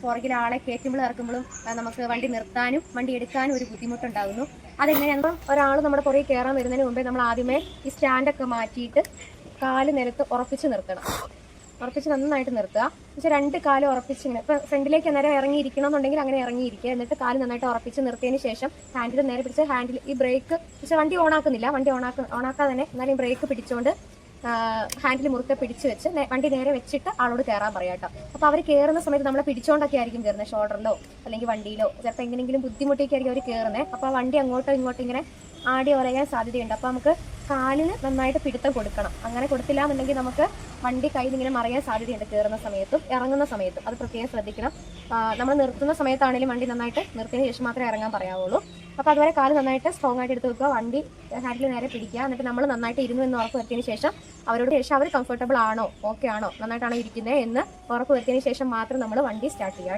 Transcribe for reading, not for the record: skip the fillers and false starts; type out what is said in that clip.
പുറകിൽ ആളെ കയറ്റുമ്പോഴും ഇറക്കുമ്പോഴും നമുക്ക് വണ്ടി നിർത്താനും വണ്ടി എടുക്കാനും ഒരു ബുദ്ധിമുട്ടുണ്ടാകുന്നു. അതെങ്ങനെയാണെന്ന് ഒരാൾ നമ്മുടെ പുറകെ കയറാൻ വരുന്നതിന് മുമ്പേ നമ്മൾ ആദ്യമേ ഈ സ്റ്റാൻഡൊക്കെ മാറ്റിയിട്ട് കാല് നിലത്ത് ഉറപ്പിച്ച് നിർത്തണം. ഉറപ്പിച്ച് നന്നായിട്ട് നിർത്തുക. പക്ഷേ 2 കാലും ഉറപ്പിച്ച് ഇങ്ങനെ ഇപ്പം ഫ്രണ്ടിലേക്ക് നേരെ ഇറങ്ങിയിരിക്കണം എന്നുണ്ടെങ്കിൽ അങ്ങനെ ഇറങ്ങിയിരിക്കുക. എന്നിട്ട് കാല് നന്നായിട്ട് ഉറപ്പിച്ച് നിർത്തിയതിന് ശേഷം ഹാൻഡിൽ നേരെ പിടിച്ച് ഹാൻഡിൽ ഈ ബ്രേക്ക് പക്ഷേ വണ്ടി ഓണാക്കുന്നില്ല, വണ്ടി ഓണാക്കാതെ തന്നെ എന്നാലും ബ്രേക്ക് പിടിച്ചുകൊണ്ട് ഹാൻഡിൽ മുറുക്കെ പിടിച്ച് വെച്ച് വണ്ടി നേരെ വെച്ചിട്ട് ആളോട് കയറാൻ പറയാം കേട്ടോ. അപ്പോൾ അവർ കയറുന്ന സമയത്ത് നമ്മളെ പിടിച്ചോണ്ടൊക്കെ ആയിരിക്കും കയറുന്നത്, ഷോൾഡറിലോ അല്ലെങ്കിൽ വണ്ടിയിലോ ചിലപ്പോൾ എങ്ങനെയെങ്കിലും ബുദ്ധിമുട്ടേക്കായിരിക്കും അവർ കയറുന്നത്. അപ്പോൾ വണ്ടി അങ്ങോട്ടോ ഇങ്ങോട്ടോ ഇങ്ങനെ ആടി ഉറയാൻ സാധ്യതയുണ്ട്. അപ്പോൾ നമുക്ക് കാലിന് നന്നായിട്ട് പിടുത്തം കൊടുക്കണം. അങ്ങനെ കൊടുത്തില്ല എന്നുണ്ടെങ്കിൽ നമുക്ക് വണ്ടി കയ്യിൽ ഇങ്ങനെ മറിയാൻ സാധ്യതയുണ്ട് കയറുന്ന സമയത്തും ഇറങ്ങുന്ന സമയത്തും. അത് പ്രത്യേകം ശ്രദ്ധിക്കണം. നമ്മൾ നിർത്തുന്ന സമയത്താണെങ്കിലും വണ്ടി നന്നായിട്ട് നിർത്തിയതിന് ശേഷം മാത്രമേ ഇറങ്ങാൻ പറയാവുള്ളൂ. അപ്പോൾ അതുവരെ കാല് നന്നായിട്ട് സ്ട്രോങ് ആയിട്ട് എടുത്ത് വെക്കുക, വണ്ടി ഹാൻഡിൽ നേരെ പിടിക്കുക. എന്നിട്ട് നമ്മൾ നന്നായിട്ട് ഇരുന്നു എന്ന് ഉറപ്പ് വരുത്തിയതിന് ശേഷം അവരോട് ശേഷം അവർ കംഫർട്ടബിൾ ആണോ, ഓക്കെ ആണോ, നന്നായിട്ടാണോ ഇരിക്കുന്നത് എന്ന് ഉറപ്പ് വരുത്തിയതിന് ശേഷം മാത്രം നമ്മൾ വണ്ടി സ്റ്റാർട്ട് ചെയ്യുക.